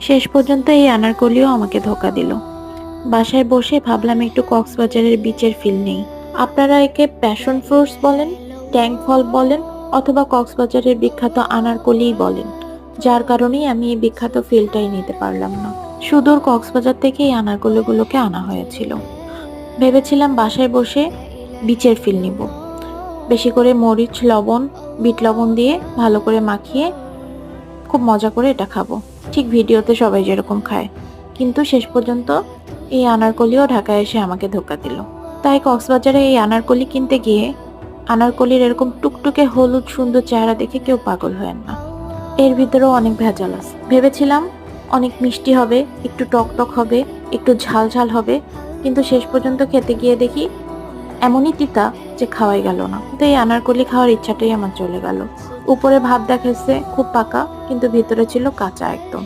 শেষ পর্যন্ত এই আনারকলিও আমাকে ধোকা দিল। বাসায় বসে ভাবলাম একটু কক্সবাজারের বিচের ফিল নেই। আপনারা একে প্যাশন ফ্রুটস বলেন, ট্যাং ফল বলেন, অথবা কক্সবাজারের বিখ্যাত আনারকলিই বলেন, যার কারণেই আমি এই বিখ্যাত ফিলটাই নিতে পারলাম না। সুদূর কক্সবাজার থেকে এই আনারকলিগুলোকে আনা হয়েছিল। ভেবেছিলাম বাসায় বসে বিচের ফিল নিব, বেশি করে মরিচ লবণ, বিট লবণ দিয়ে ভালো করে মাখিয়ে খুব মজা করে এটা খাবো, ঠিক ভিডিওতে সবাই যেরকম খায়। কিন্তু শেষ পর্যন্ত এই আনারকলিও ঢাকায় এসে আমাকে ধোকা দিল। তাই কক্সবাজারে এই আনারকলি কিনতে গিয়ে আনারকলির এরকম টুকটুকে হলুদ সুন্দর চেহারা দেখে কেউ পাগল হয় না। এর ভিতরেও অনেক ভেজাল আছে। ভেবেছিলাম অনেক মিষ্টি হবে, একটু টক টক হবে, একটু ঝাল ঝাল হবে, কিন্তু শেষ পর্যন্ত খেতে গিয়ে দেখি এমনই তিতা যে খাওয়াই গেল না। তো এই আনারকলি খাওয়ার ইচ্ছাটাই আমার চলে গেল। উপরে ভাব দেখাচ্ছে খুব পাকা, কিন্তু ভিতরে ছিল কাঁচা একদম।